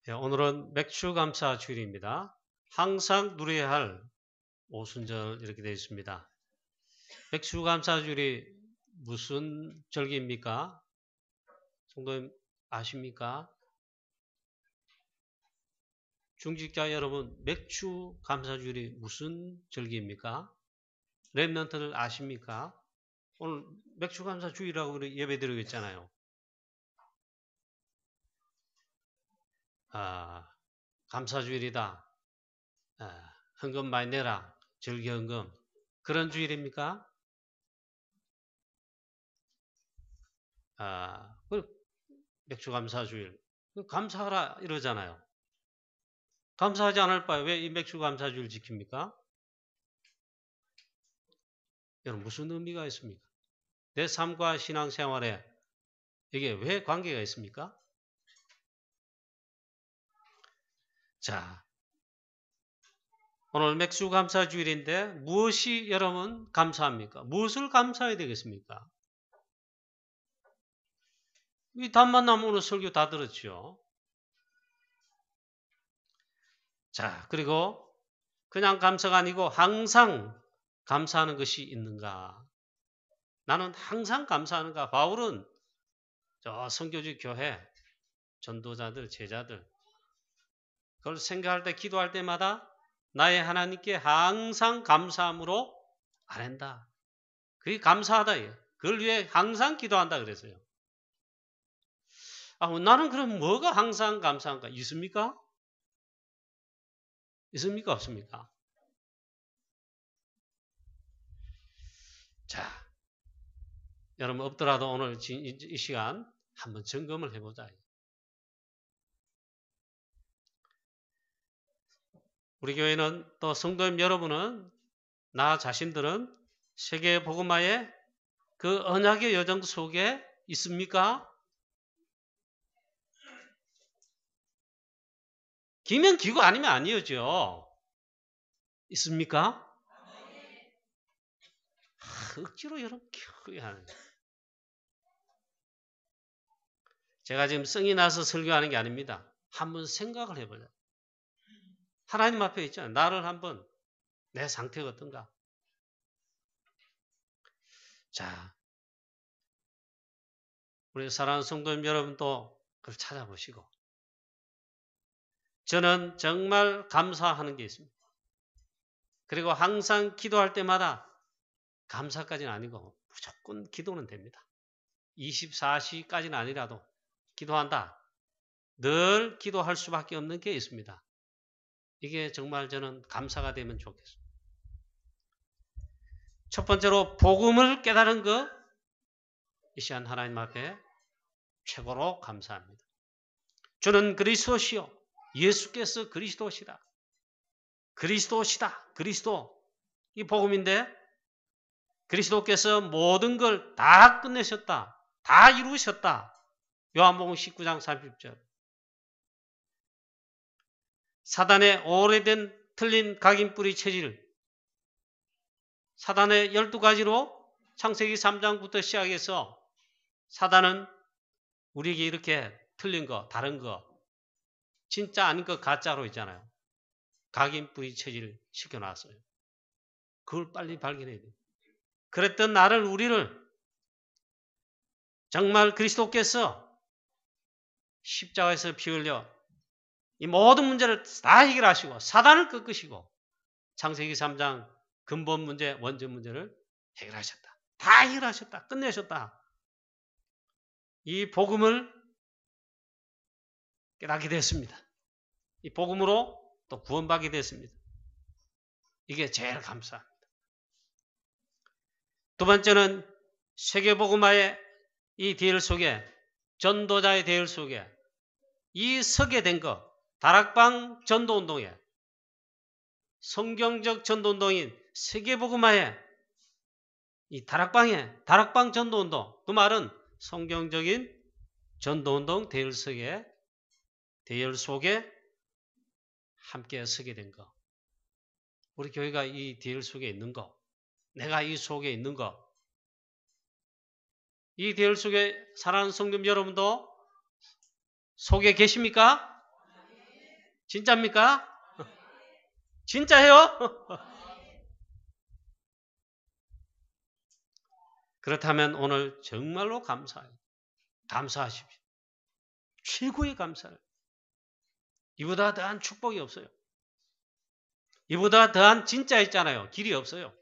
예, 오늘은 맥추감사 주일입니다. 항상 누려야 할 오순절 이렇게 되어 있습니다. 맥추감사 주일이 무슨 절기입니까? 성도님 아십니까? 중직자 여러분, 맥추감사 주일이 무슨 절기입니까? 렘넌트들 아십니까? 오늘 맥추감사 주일이라고 예배드리고 있잖아요. 감사주일이다. 헌금 많이 내라. 절기헌금. 그런 주일입니까? 맥주감사주일. 감사하라 이러잖아요. 감사하지 않을 바에 왜 이 맥주감사주일 지킵니까? 여러분 무슨 의미가 있습니까? 내 삶과 신앙생활에 이게 왜 관계가 있습니까? 자, 오늘 맥주감사주일인데 무엇이 여러분 감사합니까? 무엇을 감사해야 되겠습니까? 이 답만 나면 오늘 설교 다 들었죠. 자, 그리고 그냥 감사가 아니고 항상 감사하는 것이 있는가? 나는 항상 감사하는가? 바울은 저 선교지 교회 전도자들, 제자들 그걸 생각할 때 기도할 때마다 나의 하나님께 항상 감사함으로 아랜다. 그게 감사하다. 그걸 위해 항상 기도한다 그랬어요. 나는 그럼 뭐가 항상 감사한가? 있습니까? 있습니까? 없습니까? 자, 여러분 없더라도 오늘 이 시간 한번 점검을 해보자. 우리 교회는 또 성도님 여러분은 나 자신들은 세계 복음화의 그 언약의 여정 속에 있습니까? 기면 기고 아니면 아니었죠. 있습니까? 억지로 여러분 키우게 하는 거예요. 제가 지금 성이 나서 설교하는 게 아닙니다. 한번 생각을 해보자. 하나님 앞에 있잖아요. 나를 한번 내 상태가 어떤가? 자, 우리 사랑하는 성도님 여러분도 그걸 찾아보시고 저는 정말 감사하는 게 있습니다. 그리고 항상 기도할 때마다 감사까지는 아니고 무조건 기도는 됩니다. 24시까지는 아니라도 기도한다. 늘 기도할 수밖에 없는 게 있습니다. 이게 정말 저는 감사가 되면 좋겠습니다. 첫 번째로 복음을 깨달은 것, 이 시간 하나님 앞에 최고로 감사합니다. 주는 그리스도시요 예수께서 그리스도시다. 그리스도시다. 그리스도. 이 복음인데 그리스도께서 모든 걸 다 끝내셨다. 다 이루셨다. 요한복음 19장 30절. 사단의 오래된 틀린 각인뿌리 체질, 사단의 12가지로 창세기 3장부터 시작해서 사단은 우리에게 이렇게 틀린 거, 다른 거, 진짜 아닌 거 가짜로 있잖아요. 각인뿌리 체질을 시켜놨어요. 그걸 빨리 발견해야 돼요. 그랬던 나를, 우리를 정말 그리스도께서 십자가에서 피 흘려 이 모든 문제를 다 해결하시고 사단을 꺾으시고 창세기 3장 근본 문제, 원전 문제를 해결하셨다. 다 해결하셨다. 끝내셨다. 이 복음을 깨닫게 됐습니다. 이 복음으로 또 구원받게 됐습니다. 이게 제일 감사합니다. 두 번째는 세계복음화의 이 대열 속에, 전도자의 대열 속에 이 서게 된 것, 다락방 전도운동에, 성경적 전도운동인 세계복음화에 이 다락방 전도운동, 그 말은 성경적인 전도운동 대열 속에 함께 서게 된 것. 우리 교회가 이 대열 속에 있는 것, 내가 이 속에 있는 것, 이 대열 속에 사랑하는 성도 여러분도 속에 계십니까? 진짜입니까? 진짜예요? 그렇다면 오늘 정말로 감사해요. 감사하십시오. 최고의 감사를. 이보다 더한 축복이 없어요. 이보다 더한 진짜 있잖아요. 길이 없어요.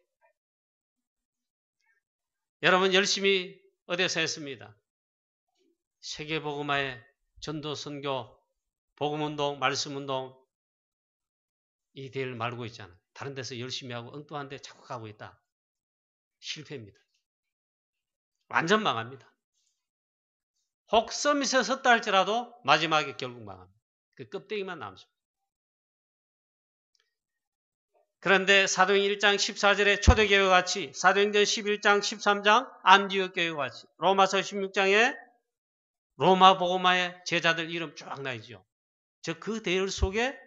여러분 열심히 어디서 했습니다. 세계복음화의 전도, 선교, 복음운동, 말씀운동 이 대를 말고 있잖아요. 다른 데서 열심히 하고 엉뚱한 데 자꾸 가고 있다. 실패입니다. 완전 망합니다. 혹 서밋에 섰다 할지라도 마지막에 결국 망합니다. 그 껍데기만 남습니다. 그런데 사도행 1장 14절에 초대교회와 같이 사도행전 11장 13장 안디옥 교회와 같이 로마서 16장에 로마 복음화의 제자들 이름 쫙 나있죠. 그 대열 속에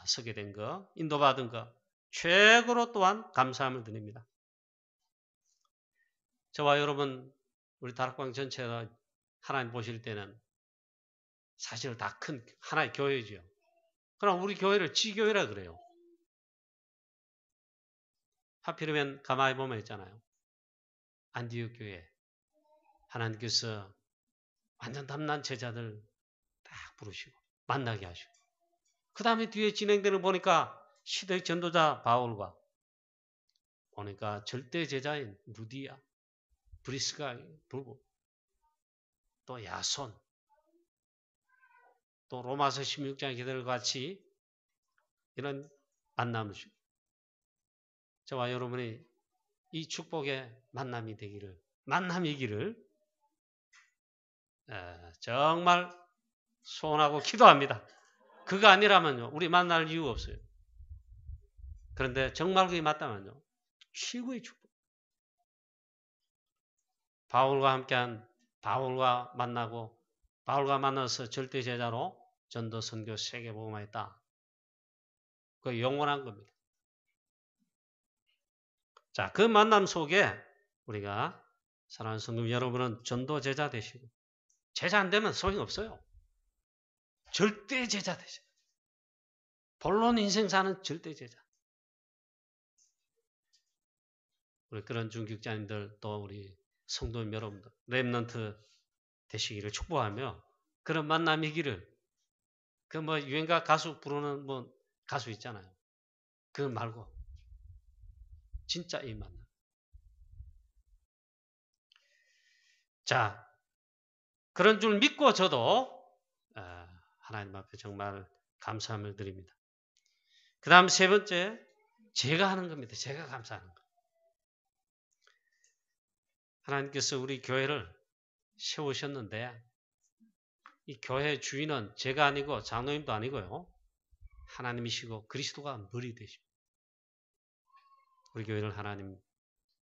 서게 된 거, 인도받은 거 최고로 또한 감사함을 드립니다. 저와 여러분 우리 다락방 전체가 하나님 보실 때는 사실 다 큰 하나의 교회죠. 그럼 우리 교회를 지교회라 그래요. 하필이면 가만히 보면 있잖아요. 안디옥 교회 하나님께서 완전 탐난 제자들 딱 부르시고 만나게 하시고 그 다음에 뒤에 진행되는 보니까 시대의 전도자 바울과 보니까 절대 제자인 루디아, 브리스가 부부 또 야손 또 로마서 16장 기들과 같이 이런 만남을 주고 저와 여러분이 이 축복의 만남이기를 정말 소원하고 기도합니다. 그거 아니라면요 우리 만날 이유 없어요. 그런데 정말 그게 맞다면요 최고의 축복. 바울과 만나서 절대 제자로 전도 선교 세계 복음화했다. 그 영원한 겁니다. 자, 그 만남 속에 우리가 사랑하는 성도 여러분은 전도 제자 되시고 제자 안 되면 소용 없어요. 절대 제자 되세요. 본론 인생 사는 절대 제자. 우리 그런 중직자님들 또 우리 성도님 여러분들 렘넌트 되시기를 축복하며 그런 만남이기를 그 뭐 유행가 가수 부르는 뭐 가수 있잖아요. 그거 말고 진짜 이 만남. 자, 그런 줄 믿고 저도 하나님 앞에 정말 감사함을 드립니다. 그 다음 세 번째 제가 하는 겁니다. 제가 감사하는 것. 하나님께서 우리 교회를 세우셨는데 이 교회 주인은 제가 아니고 장로님도 아니고요. 하나님이시고 그리스도가 머리 되십니다. 우리 교회를 하나님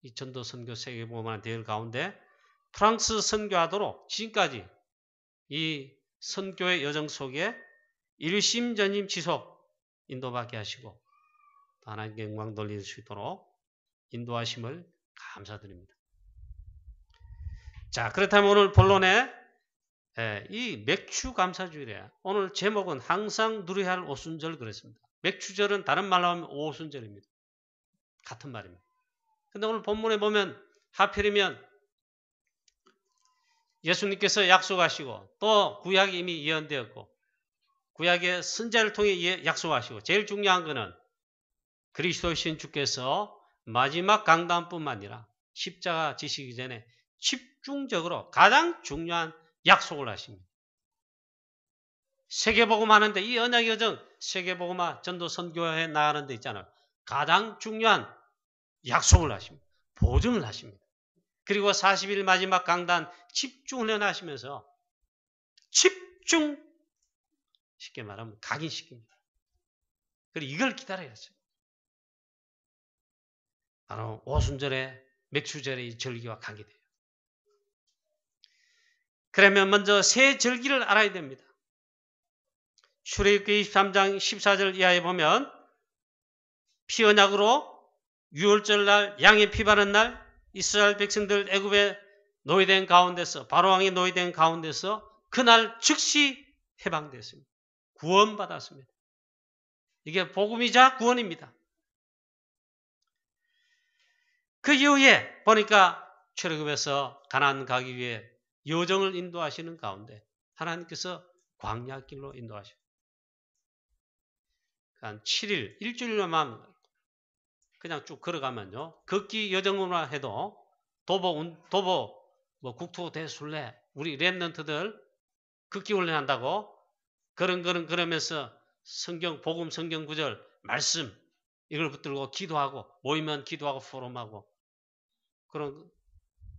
이 전도 선교 세계복음화 대회 가운데 프랑스 선교하도록 지금까지 이 선교의 여정 속에 일심전심 지속 인도받게 하시고 하나님께 영광 돌릴 수 있도록 인도하심을 감사드립니다. 자, 그렇다면 오늘 본론에 이 맥주 감사주일에 오늘 제목은 항상 누려야 할 오순절 그랬습니다. 맥주절은 다른 말로 하면 오순절입니다. 같은 말입니다. 근데 오늘 본문에 보면 하필이면 예수님께서 약속하시고 또 구약이 이미 예언되었고 구약의 선지자를 통해 약속하시고 제일 중요한 것은 그리스도이신 주께서 마지막 강단뿐만 아니라 십자가 지시기 전에 집중적으로 가장 중요한 약속을 하십니다. 세계복음 하는데 이 언약의 여정 세계복음화 전도 선교회 나가는 데 있잖아요. 가장 중요한 약속을 하십니다. 보증을 하십니다. 그리고 40일 마지막 강단 집중훈련 하시면서 집중 쉽게 말하면 각인시킵니다. 그리고 이걸 기다려야죠. 바로 오순절에 맥주절의 절기와 관계돼요. 그러면 먼저 새 절기를 알아야 됩니다. 출애굽기 23장 14절 이하에 보면 피 언약으로 유월절 날 양의 피 바른 날 이스라엘 백성들 애굽에 노예된 가운데서 바로왕이 노예된 가운데서 그날 즉시 해방됐습니다. 구원받았습니다. 이게 복음이자 구원입니다. 그 이후에 보니까 출애굽에서 가나안 가기 위해 여정을 인도하시는 가운데 하나님께서 광야길로 인도하셔요. 한 7일, 일주일만 그냥 쭉 걸어가면요. 걷기 여정으로만 해도 도보 국토 대순례 우리 랩런트들 걷기 훈련한다고 그러면서 복음 성경 구절 말씀 이걸 붙들고 기도하고 모이면 기도하고 포럼하고 그런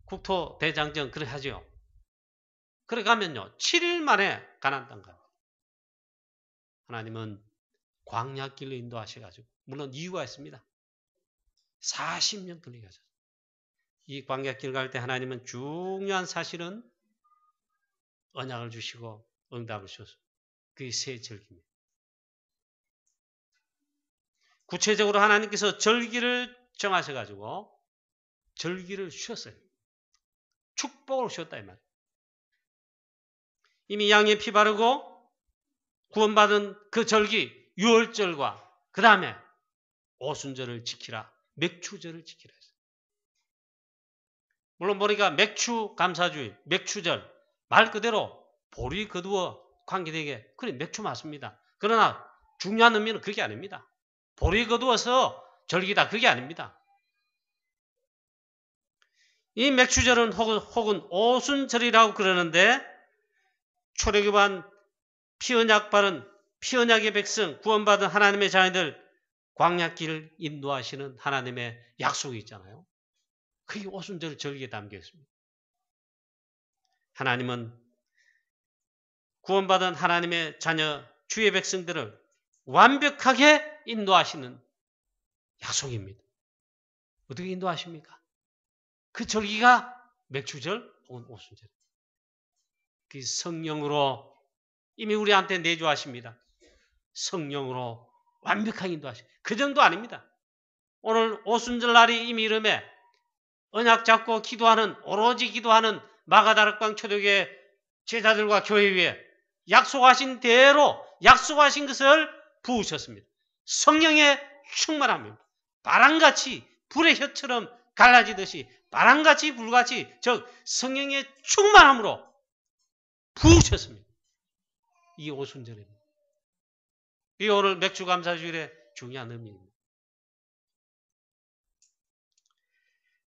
국토 대장정 그렇게 하죠. 그래 가면요. 7일 만에 가나안 땅 가요. 하나님은 광야길로 인도하셔가지고 물론 이유가 있습니다. 40년 걸리게 하셨어요. 이 광야길 갈 때 하나님은 중요한 사실은 언약을 주시고 응답을 주셨어요. 그게 새 절기입니다. 구체적으로 하나님께서 절기를 정하셔가지고 절기를 주셨어요. 축복을 주셨다 이 말이에요. 이미 양의 피 바르고 구원받은 그 절기 유월절과 그 다음에 오순절을 지키라 맥추절을 지키라 했어요. 물론 보니까 맥추 감사주일 맥추절 말 그대로 볼이 거두어 관계되게 그래 맥추 맞습니다. 그러나 중요한 의미는 그게 아닙니다. 볼이 거두어서 절기다 그게 아닙니다. 이 맥추절은 혹은 오순절이라고 그러는데 출애굽한 피언약 바른 피언약의 백성 구원받은 하나님의 자녀들 광야길을 인도하시는 하나님의 약속이 있잖아요. 그게 오순절 절기에 담겨 있습니다. 하나님은 구원받은 하나님의 자녀 주의 백성들을 완벽하게 인도하시는 약속입니다. 어떻게 인도하십니까? 그 절기가 맥추절 혹은 오순절. 그 성령으로 이미 우리한테 내주하십니다. 성령으로 완벽하게 인도하십니다. 그 정도 아닙니다. 오늘 오순절 날이 이미 이름에 언약 잡고 기도하는 오로지 기도하는 마가다락방 초대교회 제자들과 교회 위에 약속하신 대로 약속하신 것을 부으셨습니다. 성령의 충만함입니다. 바람같이 불의 혀처럼 갈라지듯이 바람같이 불같이 즉 성령의 충만함으로 부으셨습니다. 이 오순절입니다. 이 오늘 맥주감사주일의 중요한 의미입니다.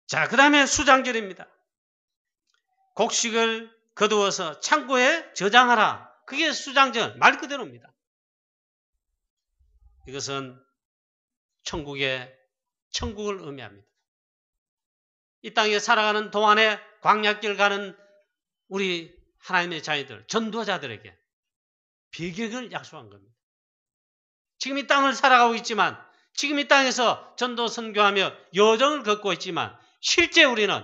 자, 그 다음에 수장절입니다. 곡식을 거두어서 창고에 저장하라. 그게 수장절 말 그대로입니다. 이것은 천국을 의미합니다. 이 땅에 살아가는 동안에 광야길 가는 우리 하나님의 자녀들, 전도자들에게 비격을 약속한 겁니다. 지금 이 땅을 살아가고 있지만 지금 이 땅에서 전도 선교하며 여정을 걷고 있지만 실제 우리는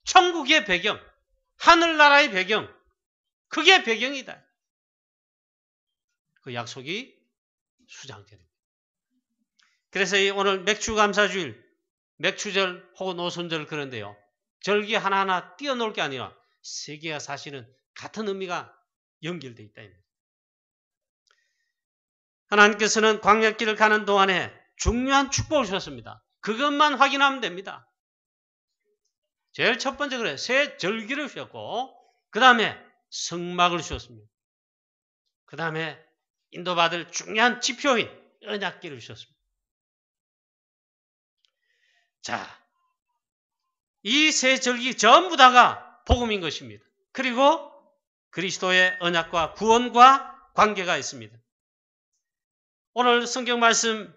천국의 배경, 하늘나라의 배경, 그게 배경이다. 그 약속이 수장절입니다. 그래서 오늘 맥추감사주일, 맥추절 혹은 오순절 그런데요. 절기 하나하나 띄어놓을 게 아니라 세 개가 사실은 같은 의미가 연결되어 있다. 하나님께서는 광야길을 가는 동안에 중요한 축복을 주셨습니다. 그것만 확인하면 됩니다. 제일 첫 번째 그래 새 절기를 주셨고 그 다음에 성막을 주셨습니다. 그 다음에 인도받을 중요한 지표인 언약궤를 주셨습니다. 자, 이 세 절기 전부 다가 복음인 것입니다. 그리고 그리스도의 언약과 구원과 관계가 있습니다. 오늘 성경 말씀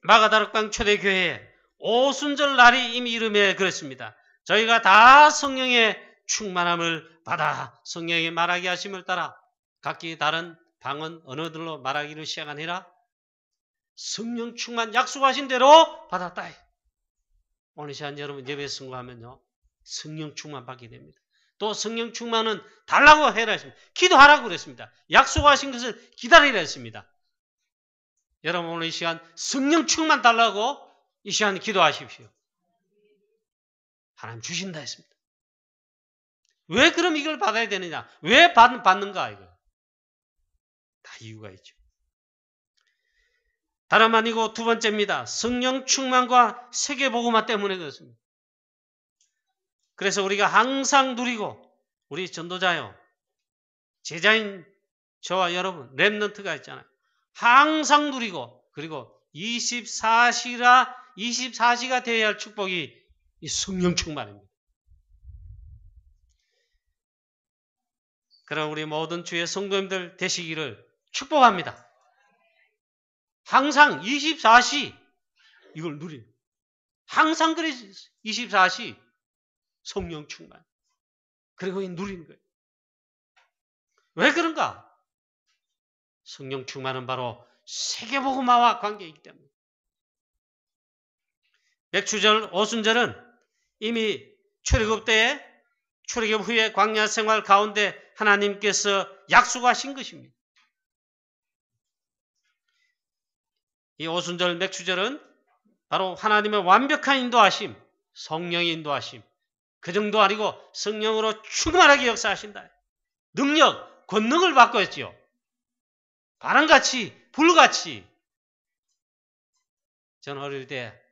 마가다락방 초대교회에 오순절 날이 이미 이름에 그랬습니다. 저희가 다 성령의 충만함을 받아 성령의 말하게 하심을 따라 각기 다른 방언 언어들로 말하기를 시작하니라. 성령 충만 약속하신 대로 받았다. 오늘 시간 여러분 예배 승거하면요 성령 충만 받게 됩니다. 또 성령 충만은 달라고 해라 했습니다. 기도하라고 그랬습니다. 약속하신 것을 기다리라 했습니다. 여러분 오늘 이 시간 성령 충만 달라고 이 시간 기도하십시오. 하나님 주신다 했습니다. 왜 그럼 이걸 받아야 되느냐? 왜 받는가 이거? 다 이유가 있죠. 다름 아니고 두 번째입니다. 성령 충만과 세계복음화 때문에 그렇습니다. 그래서 우리가 항상 누리고 우리 전도자요, 제자인 저와 여러분, 렘넌트가 있잖아요. 항상 누리고 그리고 24시가 되어야 할 축복이 이 성령 충만입니다. 그럼 우리 모든 주의 성도님들 되시기를 축복합니다. 항상 24시 이걸 누리는, 항상 그래 24시 성령 충만. 그리고 이 누리는 거예요. 왜 그런가? 성령 충만은 바로 세계복음화와 관계이기 때문에. 맥추절, 오순절은 이미 출애굽 때에 출애굽 후에 광야 생활 가운데 하나님께서 약속하신 것입니다. 이 오순절, 맥추절은 바로 하나님의 완벽한 인도하심, 성령의 인도하심, 그 정도 아니고 성령으로 충만하게 역사하신다. 능력, 권능을 받고 했지요. 바람같이, 불같이. 저는 어릴 때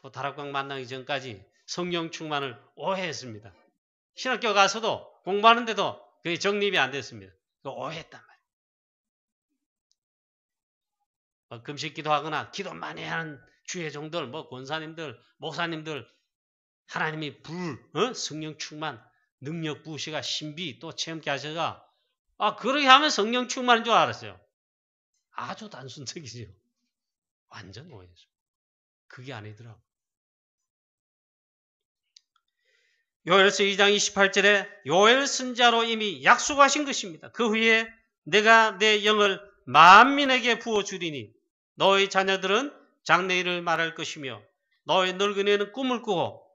또 다락방 만나기 전까지 성령 충만을 오해했습니다. 신학교 가서도 공부하는데도 그게 정립이 안 됐습니다. 오해했단 말이에요. 금식 기도하거나 기도 많이 하는 주의 종들, 권사님들, 목사님들, 하나님이 성령 충만, 능력 부으시가 신비 또 체험케 하셔가 그렇게 하면 성령 충만인 줄 알았어요. 아주 단순적이죠. 완전 오해했어요. 그게 아니더라고요. 요엘서 2장 28절에 요엘 선지자로 이미 약속하신 것입니다. 그 후에 내가 내 영을 만민에게 부어주리니 너희 자녀들은 장래일을 말할 것이며 너희 늙은이는 꿈을 꾸고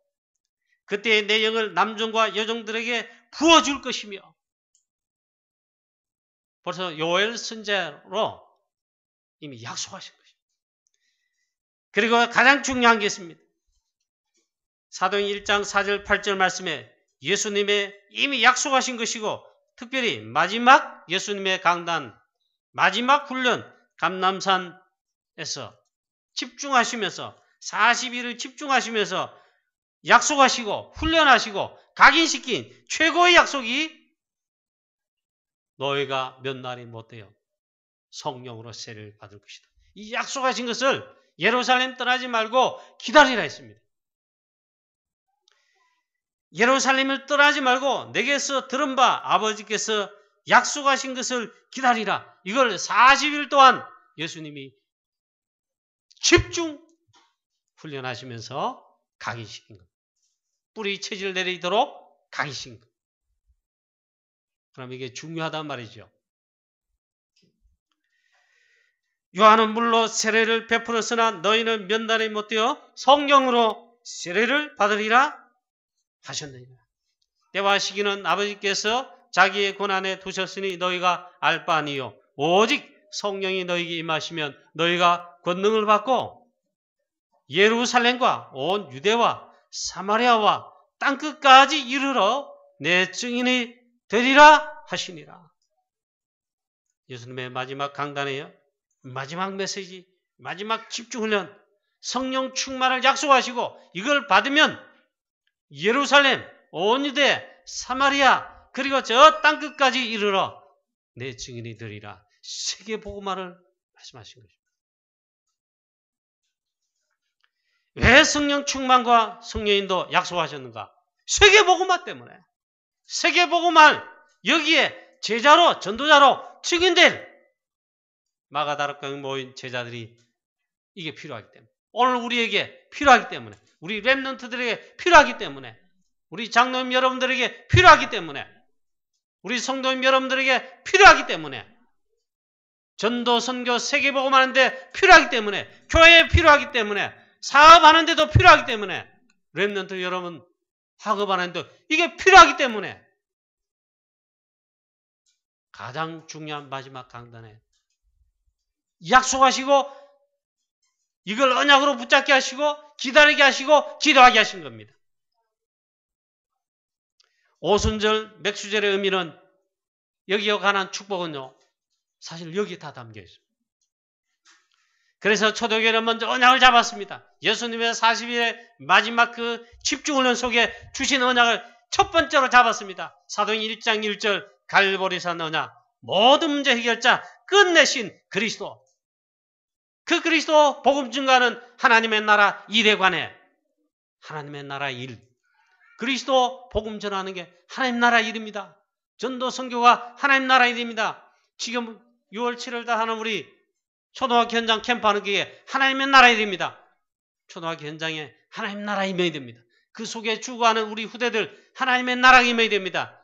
그때 내 영을 남종과 여종들에게 부어줄 것이며. 벌써 요엘 선지자로 이미 약속하신 것입니다. 그리고 가장 중요한 게 있습니다. 사도행 1장 4절 8절 말씀에 예수님의 이미 약속하신 것이고 특별히 마지막 예수님의 강단, 마지막 훈련 감람산에서 집중하시면서 40일을 집중하시면서 약속하시고 훈련하시고 각인시킨 최고의 약속이 너희가 몇 날이 못되어 성령으로 세례를 받을 것이다. 이 약속하신 것을 예루살렘 떠나지 말고 기다리라 했습니다. 예루살렘을 떠나지 말고 내게서 들은 바 아버지께서 약속하신 것을 기다리라. 이걸 40일 동안 예수님이 집중 훈련하시면서 각인시킨 것. 뿌리 체질 내리도록 각인시킨 것. 그럼 이게 중요하단 말이죠. 요한은 물로 세례를 베풀었으나 너희는 몇 날이 못되어 성령으로 세례를 받으리라 하셨느니라. 때와 시기는 아버지께서 자기의 권한에 두셨으니 너희가 알 바 아니요 오직 성령이 너희에게 임하시면 너희가 권능을 받고 예루살렘과 온 유대와 사마리아와 땅끝까지 이르러 내 증인이 되리라 하시니라. 예수님의 마지막 강단이에요. 마지막 메시지, 마지막 집중훈련, 성령 충만을 약속하시고 이걸 받으면 예루살렘, 온 유대, 사마리아 그리고 저 땅끝까지 이르러 내 증인이 되리라. 세계복음화를 말씀하신 것입니다. 왜 성령 충만과 성령인도 약속하셨는가? 세계복음화 때문에. 세계복음화 여기에 제자로 전도자로 증인될 마가다락방에 모인 제자들이 이게 필요하기 때문에 오늘 우리에게 필요하기 때문에 우리 렘넌트들에게 필요하기 때문에 우리 장로님 여러분들에게 필요하기 때문에 우리 성도님 여러분들에게 필요하기 때문에 전도 선교 세계복음 하는데 필요하기 때문에 교회에 필요하기 때문에 사업하는데도 필요하기 때문에 렘넌트 여러분 학업하는데도 이게 필요하기 때문에 가장 중요한 마지막 강단에 약속하시고 이걸 언약으로 붙잡게 하시고 기다리게 하시고 기도하게 하신 겁니다. 오순절 맥수절의 의미는 여기에 관한 축복은요. 사실 여기에 다 담겨 있습니다. 그래서 초대교회는 먼저 언약을 잡았습니다. 예수님의 40일의 마지막 그 집중훈련 속에 주신 언약을 첫 번째로 잡았습니다. 사도행 1장 1절 갈보리산 언약, 모든 문제 해결자 끝내신 그리스도. 그 그리스도 복음 증거하는 하나님의 나라 일에 관해 하나님의 나라 일. 그리스도 복음 전하는 게 하나님 나라 일입니다. 전도 선교가 하나님 나라 일입니다. 지금 6월 7일 다 하는 우리 초등학교 현장 캠프하는 게 하나님의 나라 일입니다. 초등학교 현장에 하나님 나라 임해야 됩니다. 그 속에 죽어가는 우리 후대들 하나님의 나라가 임해야 됩니다.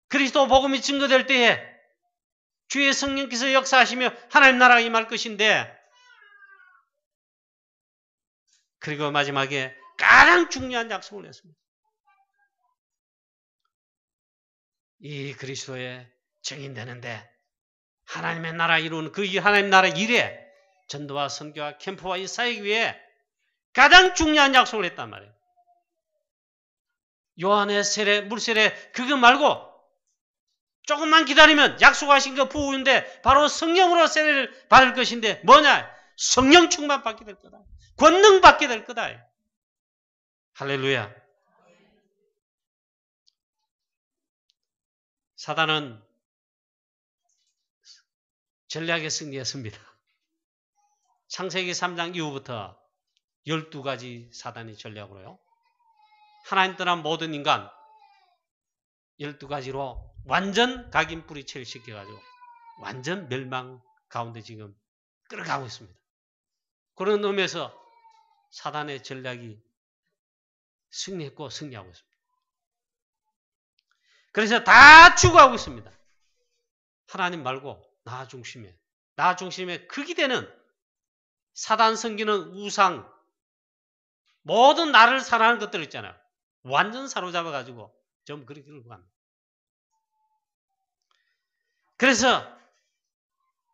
그리스도 복음이 증거될 때에 주의 성령께서 역사하시며 하나님 나라가 임할 것인데, 그리고 마지막에 가장 중요한 약속을 했습니다. 이 그리스도의 증인되는데 하나님의 나라 이루는 그 하나님 나라 일에 전도와 선교와 캠프와 이 사역 위에 가장 중요한 약속을 했단 말이에요. 요한의 세례, 물세례 그거 말고 조금만 기다리면 약속하신 그 부후인데 바로 성령으로 세례를 받을 것인데 뭐냐? 성령 충만 받게 될 거다. 권능 받게 될 거다. 할렐루야. 사단은 전략에 승리했습니다. 창세기 3장 이후부터 12가지 사단이 전략으로요. 하나님 떠난 모든 인간 12가지로 완전 각인 뿌리채를 시켜가지고 완전 멸망 가운데 지금 끌어가고 있습니다. 그런 의미에서 사단의 전략이 승리했고 승리하고 있습니다. 그래서 다 추구하고 있습니다. 하나님 말고 나 중심에 극이 되는 사단 섬기는 우상, 모든 나를 사랑하는 것들 있잖아요. 완전 사로잡아가지고 좀 그렇게 끌고 갑니다. 그래서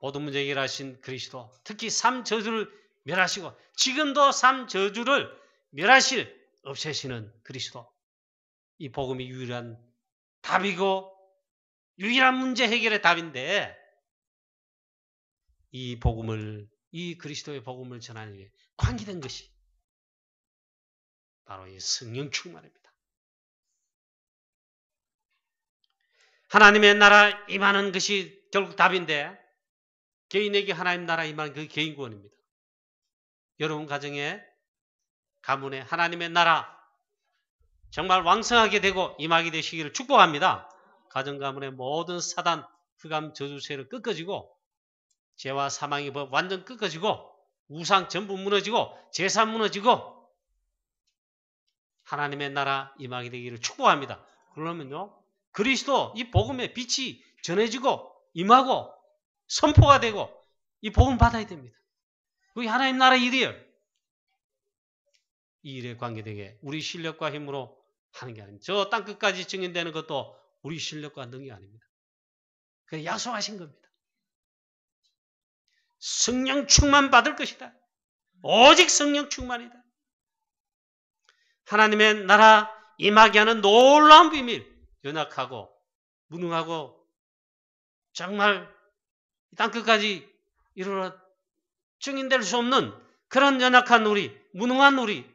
모든 문제 해결하신 그리스도, 특히 3저주를 멸하시고 지금도 3저주를 멸하실, 없애시는 그리스도, 이 복음이 유일한 답이고 유일한 문제 해결의 답인데, 이 복음을, 이 그리스도의 복음을 전하는 게 관계된 것이 바로 이 성령 충만입니다. 하나님의 나라 임하는 것이 결국 답인데, 개인에게 하나님 나라 임하는 그 개인 구원입니다. 여러분 가정에, 가문에 하나님의 나라 정말 왕성하게 되고 임하게 되시기를 축복합니다. 가정 가문의 모든 사단, 흑암 저주세를 꺾어지고 죄와 사망의 법 완전 꺾어지고 우상 전부 무너지고 제사 무너지고 하나님의 나라 임하게 되기를 축복합니다. 그러면요, 그리스도 이 복음의 빛이 전해지고 임하고 선포가 되고 이 복음 받아야 됩니다. 그게 하나님 나라 일이에요. 이 일에 관계되게 우리 실력과 힘으로 하는 게 아닙니다. 저 땅끝까지 증인되는 것도 우리 실력과 능력이 아닙니다. 그게 약속하신 겁니다. 성령 충만 받을 것이다. 오직 성령 충만이다. 하나님의 나라 임하게 하는 놀라운 비밀, 연약하고 무능하고 정말 땅끝까지 이르러 증인될 수 없는 그런 연약한 우리, 무능한 우리,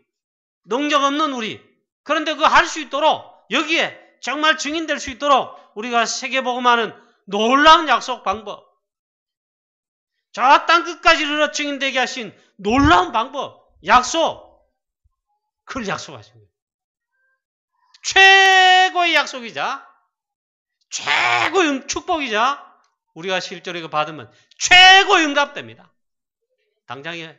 능력 없는 우리, 그런데 그거 할 수 있도록, 여기에 정말 증인될 수 있도록 우리가 세계복음하는 놀라운 약속 방법, 저 땅끝까지 이르러 증인되게 하신 놀라운 방법, 약속, 그걸 약속하신 거예요. 최고의 약속이자 최고의 축복이자 우리가 실제로 이거 받으면 최고의 응답됩니다. 당장에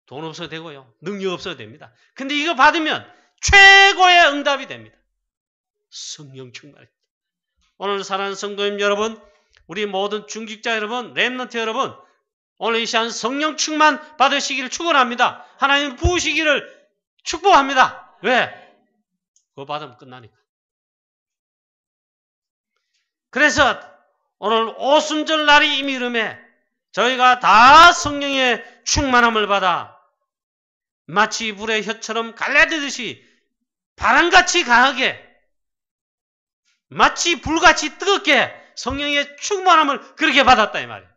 돈 없어도 되고요, 능력 없어도 됩니다. 근데 이거 받으면 최고의 응답이 됩니다. 성령 충만입니다. 오늘 사랑하는 성도님 여러분, 우리 모든 중직자 여러분, 렘넌트 여러분, 오늘 이 시간 성령 충만 받으시기를 축원합니다. 하나님 부으시기를 축복합니다. 왜? 그거 받으면 끝나니까. 그래서 오늘 오순절 날이 이미 이름에 저희가 다 성령의 충만함을 받아 마치 불의 혀처럼 갈라지듯이 바람같이 강하게, 마치 불같이 뜨겁게 성령의 충만함을 그렇게 받았다 이 말이에요.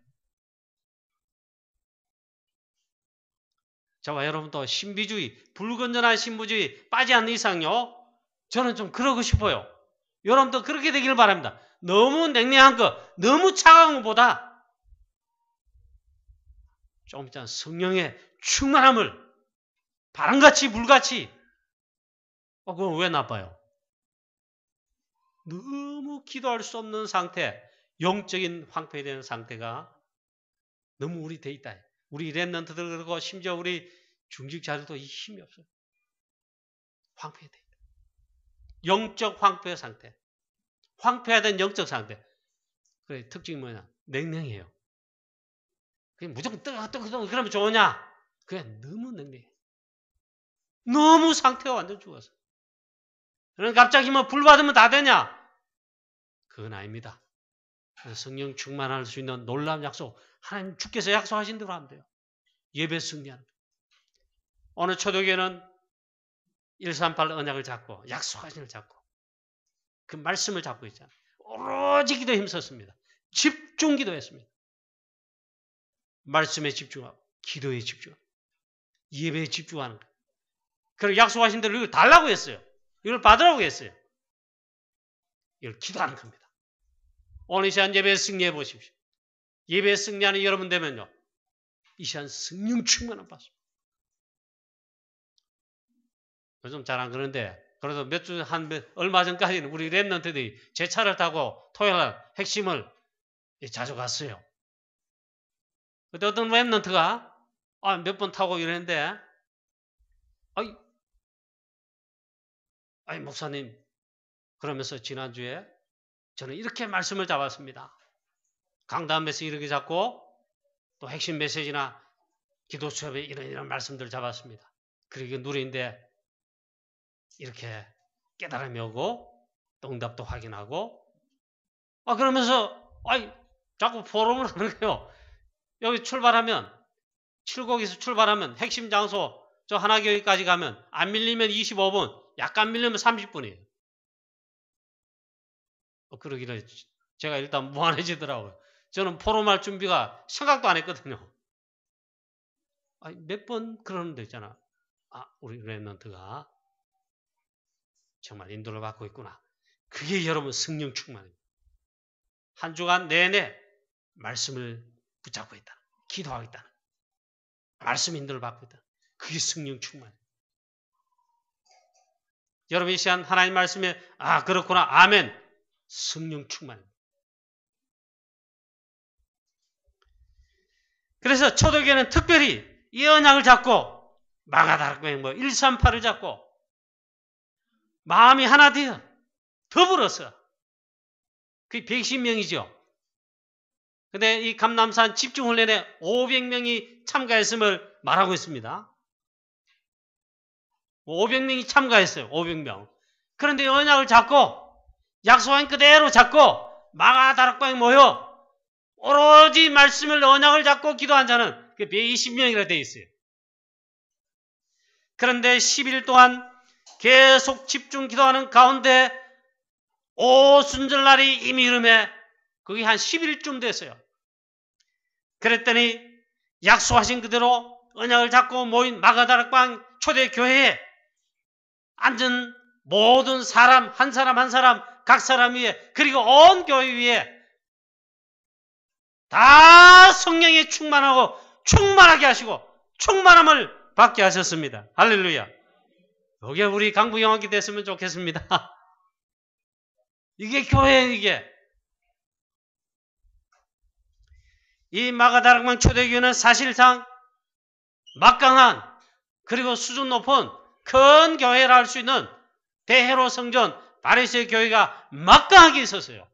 저와 여러분도 신비주의, 불건전한 신부주의 빠지 않는 이상요. 저는 좀 그러고 싶어요. 여러분도 그렇게 되기를 바랍니다. 너무 냉랭한 거, 너무 차가운 것보다 좀 있잖아 성령의 충만함을 바람같이 물같이 그건 왜 나빠요? 너무 기도할 수 없는 상태, 영적인 황폐되는 상태가 너무 우리 돼 있다. 우리 랩런트들 그러고 심지어 우리 중직자들도 이 힘이 없어요. 황폐돼 있다. 영적 황폐 상태. 황폐화된 영적 상태. 그래 특징이 뭐냐? 냉랭해요. 그냥 무조건 뜨거 그러면 좋으냐? 그냥 너무 냉랭해. 너무 상태가 완전 죽었어. 그럼 갑자기 뭐 불 받으면 다 되냐? 그건 아닙니다. 성령 충만할 수 있는 놀라운 약속, 하나님 주께서 약속하신 대로 하면 돼요. 예배 승리하는 거예요. 오늘 초대교회는 138 언약을 잡고 약속하신 걸 잡고 그 말씀을 잡고 있잖아요. 오로지 기도에 힘썼습니다. 집중 기도했습니다. 말씀에 집중하고 기도에 집중하고 예배에 집중하는 거예요. 그리고 약속하신 대로 이걸 달라고 했어요. 이걸 받으라고 했어요. 이걸 기도하는 겁니다. 오늘 이 시간 예배에 승리해 보십시오. 예배에 승리하는 여러분 되면요. 이 시간 성령 충만함 받습니다. 요즘 잘 안 그러는데 그래도 얼마 전까지는 우리 랩런트들이 제 차를 타고 토요일날 핵심을 자주 갔어요. 그때 어떤 랩런트가 몇 번 타고 이랬는데 아니 목사님 그러면서 지난주에 저는 이렇게 말씀을 잡았습니다. 강단 메시지 이렇게 잡고 또 핵심 메시지나 기도 수업에 이런 말씀들을 잡았습니다. 그리고 누리인데 이렇게 깨달음이 오고 또 응답도 확인하고 그러면서 자꾸 포럼을 하는 거예요. 여기 출발하면 7곡에서 출발하면 핵심 장소 저 하나교회까지 가면 안 밀리면 25분 약간 밀리면 30분이에요. 그러기를 제가 일단 무한해지더라고요. 저는 포럼할 준비가 생각도 안 했거든요. 몇 번 그러는 데 있잖아. 우리 랩런트가 정말 인도를 받고 있구나. 그게 여러분 성령 충만입니다. 한 주간 내내 말씀을 붙잡고 있다. 기도하고 있다. 말씀 인도를 받고 있다. 그게 성령 충만입니다. 여러분 이 시간 하나님 말씀에 그렇구나. 아멘. 성령 충만입니다. 그래서 초대교회는 특별히 이 언약을 잡고 마가다락방에 138을 잡고 마음이 하나 되어 더불어서 그게 110명이죠. 근데 이 감남산 집중훈련에 500명이 참가했음을 말하고 있습니다. 500명이 참가했어요. 500명. 그런데 이 언약을 잡고 약속한 그대로 잡고 마가다락방에 모여 오로지 말씀을 언약을 잡고 기도한 자는 120명이라 되어 있어요. 그런데 10일 동안 계속 집중 기도하는 가운데 오순절날이 이미 이름에 그게 한 10일쯤 됐어요. 그랬더니 약속하신 그대로 언약을 잡고 모인 마가다락방 초대교회에 앉은 모든 사람 한 사람 한 사람 각 사람 위에 그리고 온 교회 위에 다 성령에 충만하고 충만하게 하시고 충만함을 받게 하셨습니다. 할렐루야. 여기에 우리 강부영학이 됐으면 좋겠습니다. 이게 교회예요. 이게. 이 마가다락방 초대교회는 사실상 막강한 그리고 수준 높은 큰 교회라 할 수 있는 대헤롯 성전 바리새 교회가 막강하게 있었어요.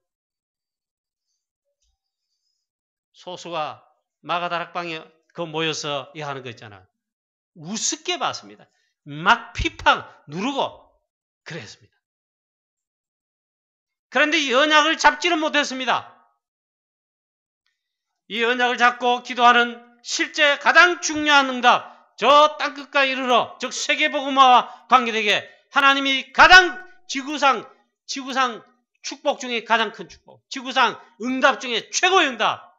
소수가 마가다락방에 모여서 하는 거 있잖아요. 우습게 봤습니다. 막 피팡 누르고 그랬습니다. 그런데 이 언약을 잡지는 못했습니다. 이 언약을 잡고 기도하는 실제 가장 중요한 응답, 저 땅끝까지 이르러 즉 세계복음화와 관계되게 하나님이 가장 지구상 축복 중에 가장 큰 축복, 지구상 응답 중에 최고의 응답,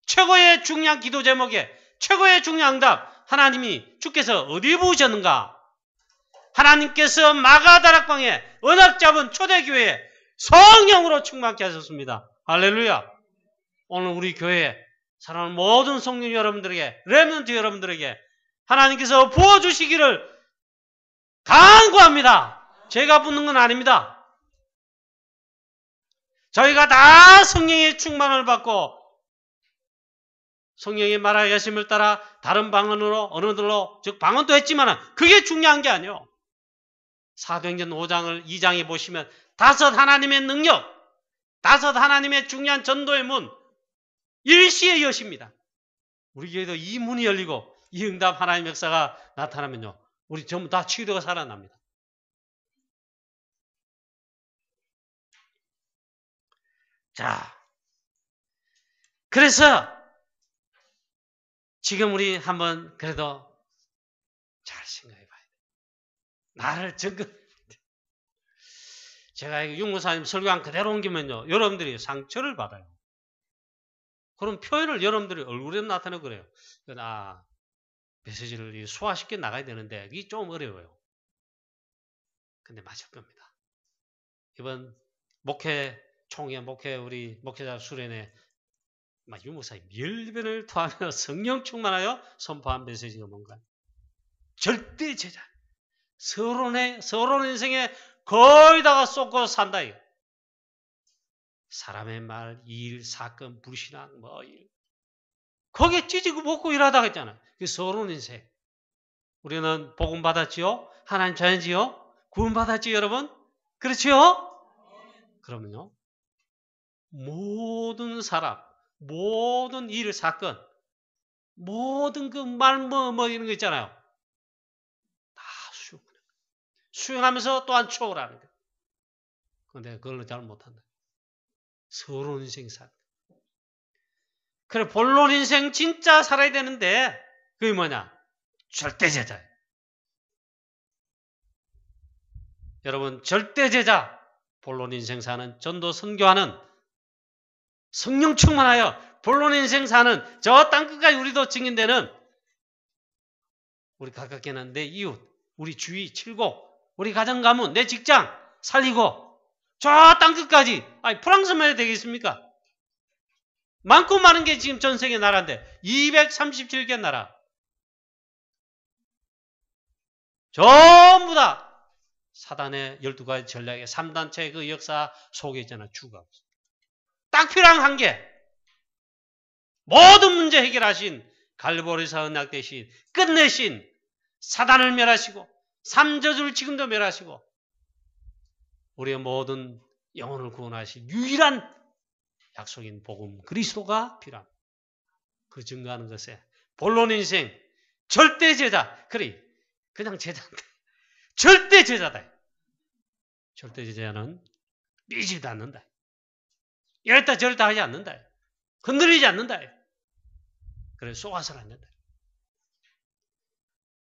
최고의 중요한 기도 제목에 최고의 중요한 응답, 하나님이 주께서 어디에 부으셨는가? 하나님께서 마가다락방에 언약 잡은 초대교회에 성령으로 충만케 하셨습니다. 할렐루야. 오늘 우리 교회에 사랑하는 모든 성령 여러분들에게, 렘넌트 여러분들에게 하나님께서 부어주시기를 간구합니다. 제가 붓는 건 아닙니다. 저희가 다 성령의 충만을 받고 성령의 말하게 하심을 따라 다른 방언으로 언어들로 즉 방언도 했지만 그게 중요한 게 아니에요. 사도행전 5장을 2장에 보시면 다섯 하나님의 능력, 다섯 하나님의 중요한 전도의 문, 일시의 여십니다. 우리 교회도 이 문이 열리고 이 응답 하나님의 역사가 나타나면요, 우리 전부 다 치유되고 살아납니다. 자, 그래서 지금 우리 한번 그래도 잘 생각해 봐야 돼. 나를 제가 육무사님 설교한 그대로 옮기면요, 여러분들이 상처를 받아요. 그럼 표현을 여러분들이 얼굴에 나타내고 그래요. 메시지를 소화시켜 나가야 되는데 이게 좀 어려워요. 근데 맞을 겁니다. 이번 우리 목회자 수련회 유목사님 열변을 토하며 성령 충만하여 선포한 메시지가 뭔가요? 절대 제자. 서론 인생에 거의 다가 쏟고 산다. 이거. 사람의 말, 일, 사건, 불신앙, 거기에 찌지고 먹고 일하다가 했잖아요. 그 서론 인생. 우리는 복음 받았지요? 하나님 자연지요? 구원 받았지요, 여러분? 그렇지요? 그러면요, 모든 사람, 모든 일, 사건, 모든 그 말, 이런 거 있잖아요. 다 수용하면서 또한 추억을 하는 거예요. 그런데 그걸 잘 못한다. 서론 인생 살. 그래, 본론 인생 진짜 살아야 되는데, 그게 뭐냐? 절대 제자예요. 여러분, 절대 제자, 본론 인생 사는, 전도 선교하는, 성령 충만하여 본론 인생 사는 저 땅끝까지 우리도 증인되는 우리 가깝게는 내 이웃, 우리 주위, 칠곡, 우리 가정 가문, 내 직장 살리고 저 땅끝까지, 프랑스만 해도 되겠습니까? 많고 많은 게 지금 전 세계 나라인데 237개 나라 전부 다 사단의 12가지 전략의 3단체 그 역사 속에 있잖아. 주가 딱 필요한 한 개. 모든 문제 해결하신 갈보리사 언약 대신 끝내신 사단을 멸하시고 삼저주를 지금도 멸하시고 우리의 모든 영혼을 구원하신 유일한 약속인 복음 그리스도가 필요합니다. 그 증거하는 것에 본론 인생 절대 제자. 그래, 그냥 제자인데 절대 제자다. 절대 제자는 삐지도 않는다. 이랬다 저랬다 하지 않는다. 흔들리지 않는다. 그래, 쏘아서는 안 된다.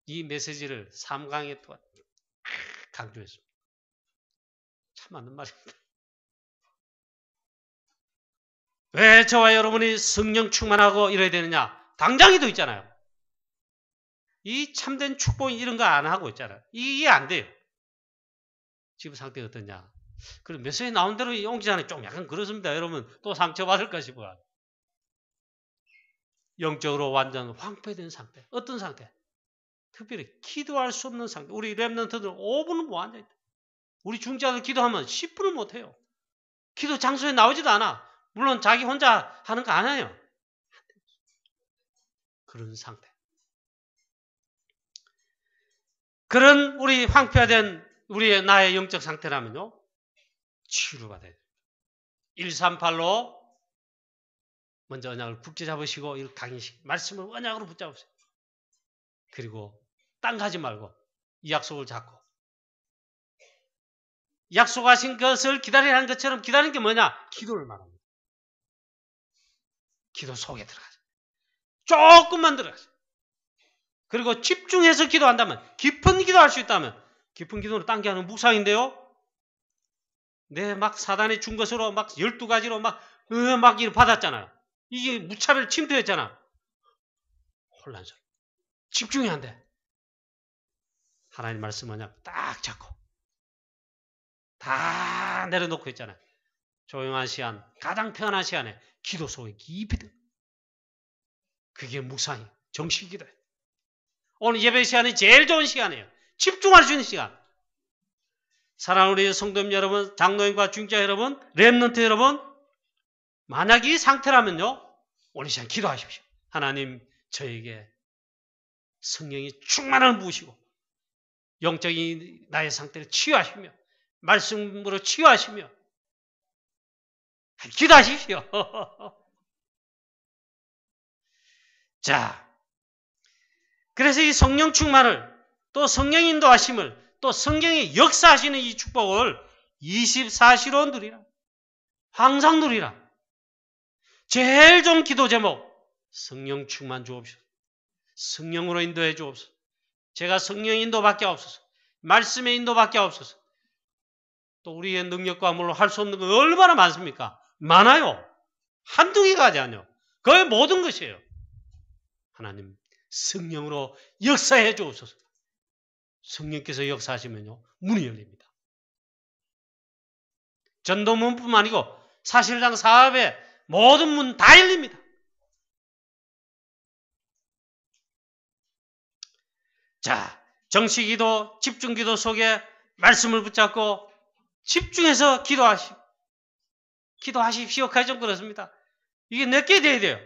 이 메시지를 3강에 또 강조했습니다. 참 맞는 말입니다. 왜 저와 여러분이 성령 충만하고 이래야 되느냐? 당장에도 있잖아요. 이 참된 축복 이런 거 안 하고 있잖아요. 이게 안 돼요. 지금 상태가 어떠냐? 그럼 메시지 나온 대로 옮기지 않아요. 좀 약간 그렇습니다. 여러분 또 상처받을까 싶어요. 영적으로 완전 황폐된 상태. 어떤 상태? 특별히 기도할 수 없는 상태. 우리 렘넌트들 5분은 못 앉아있다. 우리 중자들 기도하면 10분을 못해요. 기도 장소에 나오지도 않아. 물론 자기 혼자 하는 거 아니에요. 그런 상태. 그런 우리 황폐화된 우리의 나의 영적 상태라면요, 치유를 받아야 돼요. 138로 먼저 언약을 굳게 잡으시고 강인식 말씀을 언약으로 붙잡으세요. 그리고 딴 가지 말고 이 약속을 잡고 약속하신 것을 기다리라는 것처럼 기다리는 게 뭐냐? 기도를 말합니다. 기도 속에 들어가세요. 조금만 들어가세요. 그리고 집중해서 기도한다면, 깊은 기도할 수 있다면, 깊은 기도는 딴 게 아니라 묵상인데요. 막 사단이 준 것으로 막 12가지로 막 받았잖아요. 이게 무차별 침투했잖아. 혼란스러워. 집중이 안 돼. 하나님 말씀 뭐냐? 딱 잡고 다 내려놓고 있잖아요. 조용한 시간, 가장 편한 시간에 기도 속에 깊이 들어. 그게 묵상이 정식 기도예요. 오늘 예배 시간이 제일 좋은 시간이에요. 집중할 수 있는 시간. 사랑하는 우리 성도님 여러분, 장로님과 중직자 여러분, 렘넌트 여러분, 만약 이 상태라면요, 오늘 시간 기도하십시오. 하나님, 저에게 성령이 충만을 부으시고 영적인 나의 상태를 치유하시며 말씀으로 치유하시며 기도하십시오. 자, 그래서 이 성령 충만을 또 성령 인도하심을 또 성경의 역사하시는 이 축복을 24시로 누리라. 항상 누리라. 제일 좋은 기도 제목, 성령 충만 주옵소서. 성령으로 인도해 주옵소서. 제가 성령 인도밖에 없어서, 말씀의 인도밖에 없어서, 또 우리의 능력과 물로 할 수 없는 거 얼마나 많습니까? 많아요. 한두 개가 아니에요. 거의 모든 것이에요. 하나님, 성령으로 역사해 주옵소서. 성령께서 역사하시면요, 문이 열립니다. 전도문뿐만 아니고 사실상 사업의 모든 문 다 열립니다. 자, 정식기도, 집중기도 속에 말씀을 붙잡고 집중해서 기도하십시오. 좀 그렇습니다. 이게 몇 개 돼야 돼요.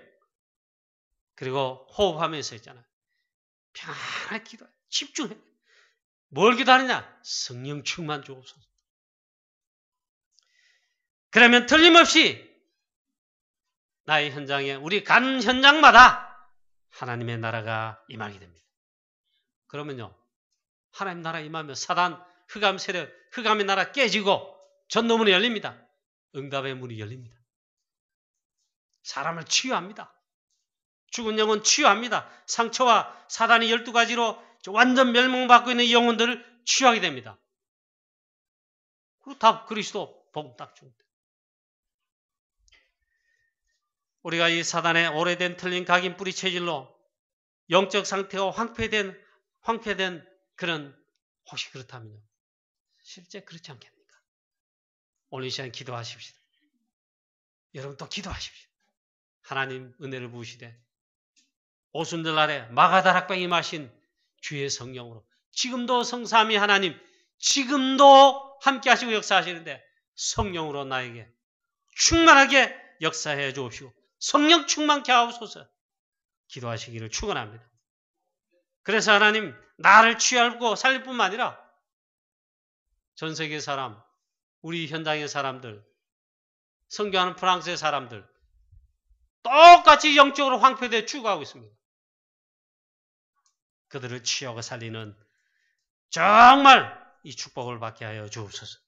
그리고 호흡하면서 있잖아요. 편안하게 기도해. 집중해. 뭘 기도하느냐? 성령 충만 주옵소서. 그러면 틀림없이 나의 현장에, 우리 가는 현장마다 하나님의 나라가 임하게 됩니다. 그러면요, 하나님 나라 임하면 사단, 흑암 세력, 흑암의 나라 깨지고 전도문이 열립니다. 응답의 문이 열립니다. 사람을 치유합니다. 죽은 영혼 치유합니다. 상처와 사단이 12가지로 완전 멸망받고 있는 영혼들을 치유하게 됩니다. 그리고 다 그리스도 복음 딱 줍니다. 우리가 이 사단의 오래된 틀린 각인 뿌리 체질로 영적 상태가 황폐된 그런, 혹시 그렇다면요, 실제 그렇지 않겠습니까? 오늘 이 시간 기도하십시오. 여러분 또 기도하십시오. 하나님 은혜를 부으시되 오순절 날에 마가다락방에 임하신 주의 성령으로 지금도 성삼위 하나님, 지금도 함께 하시고 역사하시는데 성령으로 나에게 충만하게 역사해 주옵시고 성령 충만케 하옵소서. 기도하시기를 축원합니다. 그래서 하나님, 나를 치유하고 살릴 뿐만 아니라 전 세계 사람, 우리 현장의 사람들, 선교하는 프랑스의 사람들 똑같이 영적으로 황폐되어 죽어가고 있습니다. 그들을 치유하고 살리는 정말 이 축복을 받게 하여 주옵소서.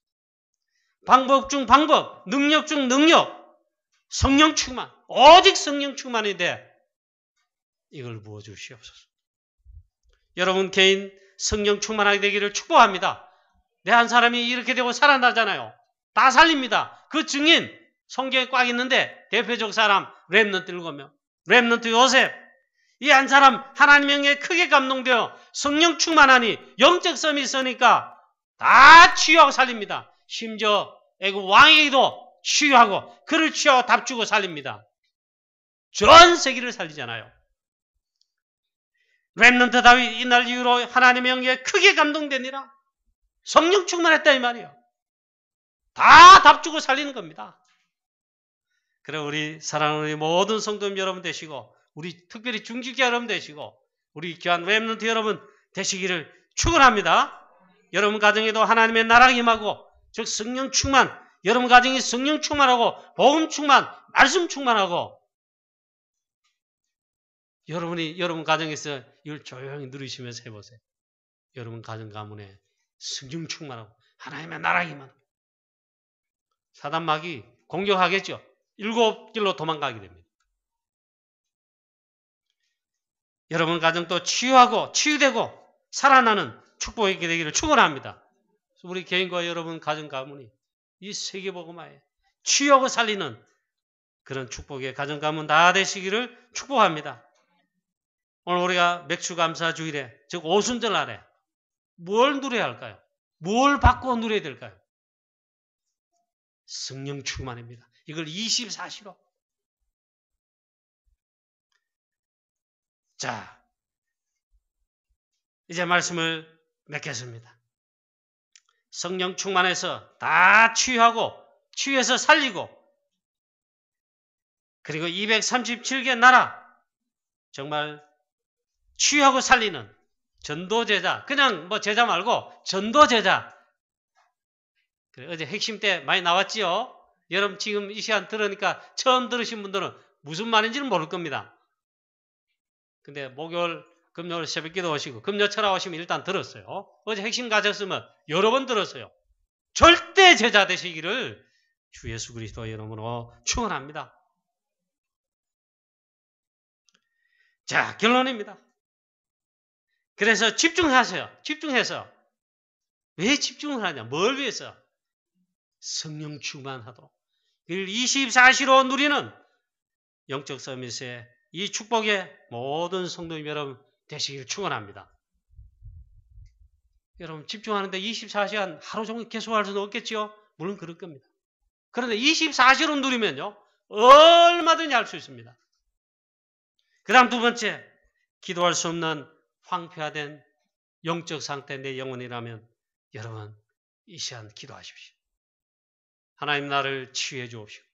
방법 중 방법, 능력 중 능력, 성령 충만, 오직 성령 충만인데 이걸 부어주시옵소서. 여러분 개인 성령 충만하게 되기를 축복합니다. 내 한 사람이 이렇게 되고 살아나잖아요. 다 살립니다. 그 증인 성경에 꽉 있는데 대표적 사람 렘넌트 7명, 렘넌트 요셉, 이 한 사람 하나님에 크게 감동되어 성령 충만하니 영적 썸이 있으니까 다 치유하고 살립니다. 심지어 애국 왕에게도 치유하고 그를 치유하고 답주고 살립니다. 전 세계를 살리잖아요. 렘넌트 다윗 이날 이후로 하나님의 영에 크게 감동되니라. 성령 충만했다 이 말이에요. 다 답주고 살리는 겁니다. 그래 우리 사랑하는 우리 모든 성도님 여러분 되시고 우리 특별히 중직자 여러분 되시고 우리 귀한 렘넌트 여러분 되시기를 축원합니다. 여러분 가정에도 하나님의 나라가 임하고 즉 성령 충만, 여러분 가정이 성령 충만하고 복음 충만, 말씀 충만하고 여러분이 여러분 가정에서 이걸 조용히 누리시면서 해보세요. 여러분 가정 가문에 성령 충만하고 하나님의 나라가 임하고 사단 마귀 공격하겠죠. 7길로 도망가게 됩니다. 여러분 가정도 치유하고 치유되고 살아나는 축복이 되기를 축원합니다. 우리 개인과 여러분 가정 가문이 이 세계복음화에 치유하고 살리는 그런 축복의 가정 가문 다 되시기를 축복합니다. 오늘 우리가 맥주감사주일에, 즉 오순절날에 뭘 누려야 할까요? 뭘 받고 누려야 될까요? 성령 충만입니다. 이걸 24시로. 자, 이제 말씀을 맺겠습니다. 성령 충만해서 다 치유하고 치유해서 살리고, 그리고 237개 나라 정말 치유하고 살리는 전도제자, 그냥 뭐 제자 말고 전도제자. 어제 핵심 때 많이 나왔지요? 여러분 지금 이 시간 들으니까 처음 들으신 분들은 무슨 말인지는 모를 겁니다. 근데 목요일, 금요일 새벽기도 오시고 금요철학 오시면 일단 들었어요. 어제 핵심 가졌으면 여러 번 들었어요. 절대 제자 되시기를 주 예수 그리스도의 이름으로 축원합니다. 자, 결론입니다. 그래서 집중하세요. 집중해서. 왜 집중을 하냐? 뭘 위해서? 성령 충만하도록. 24시로 누리는 영적 서밋의 이 축복의 모든 성도님 여러분 되시길 축원합니다. 여러분 집중하는데 24시간 하루 종일 계속할 수는 없겠지요? 물론 그럴 겁니다. 그런데 24시로 누리면요, 얼마든지 할 수 있습니다. 그 다음 두 번째, 기도할 수 없는 황폐화된 영적 상태 내 영혼이라면 여러분 이 시간 기도하십시오. 하나님 나를 치유해 주옵시고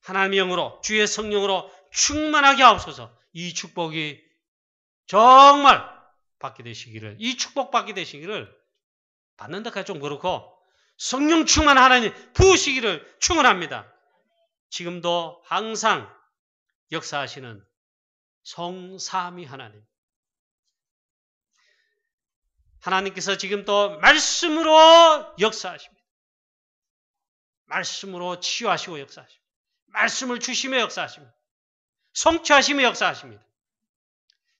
하나님의 영으로 주의 성령으로 충만하게 하옵소서. 이 축복이 정말 받게 되시기를, 이 축복 받게 되시기를, 받는다까지 좀 그렇고 성령 충만 하나님 부으시기를 축원합니다. 지금도 항상 역사하시는 성삼위 하나님, 하나님께서 지금 또 말씀으로 역사하십니다. 말씀으로 치유하시고 역사하십니다. 말씀을 주시며 역사하십니다. 성취하시며 역사하십니다.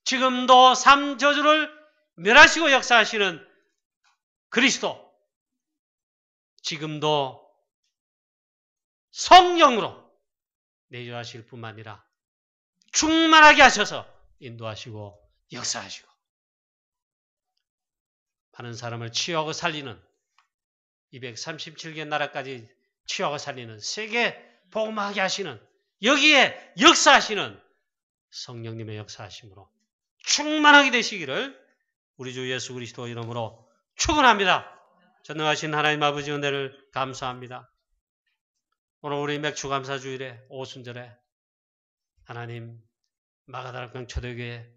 지금도 삼저주를 멸하시고 역사하시는 그리스도, 지금도 성령으로 내주하실 뿐만 아니라 충만하게 하셔서 인도하시고 역사하시고 많은 사람을 치유하고 살리는 237개 나라까지 치유하고 살리는 세계 복음하게 하시는, 여기에 역사하시는 성령님의 역사하심으로 충만하게 되시기를 우리 주 예수 그리스도 이름으로 축원합니다. 전능하신 하나님 아버지 은혜를 감사합니다. 오늘 우리 맥주감사주일에 오순절에 하나님 마가다락방 초대교회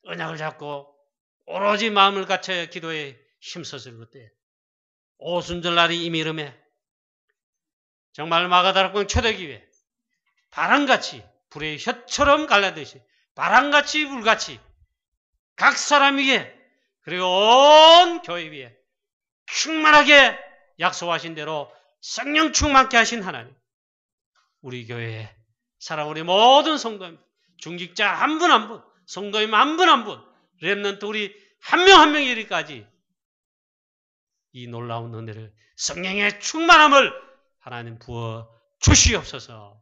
언약을 잡고 오로지 마음을 갖춰 기도에 힘써서 그때 오순절날이 이미 이름에 정말 마가다락방 초대교회 바람같이 불의 혀처럼 갈라듯이 바람같이 불같이 각 사람 위에 그리고 온 교회 위에 충만하게 약속하신 대로 성령 충만케 하신 하나님, 우리 교회에 살아 우리 모든 성도님, 중직자 한 분 한 분, 성도님 한 분 한 분, 렘넌트 우리 한 명 한 명 이리까지 이 놀라운 은혜를, 성령의 충만함을 하나님 부어 주시옵소서.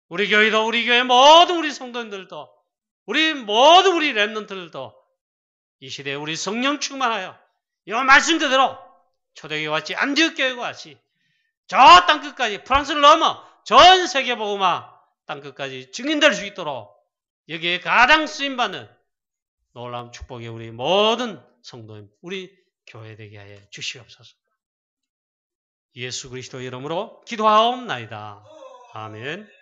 우리 교회도, 우리 교회 모든 우리 성도님들도, 우리 모든 우리 렘넌트들도 이 시대에 우리 성령 충만하여 이 말씀 그대로 초대교회 같이 안디옥 교회와 같이 저 땅끝까지 프랑스를 넘어 전 세계 복음화 땅끝까지 증인될 수 있도록 여기에 가장 쓰임받는 놀라운 축복이 우리 모든 성도님, 우리 교회 되게 하여 주시옵소서. 예수 그리스도 이름으로 기도하옵나이다. 아멘.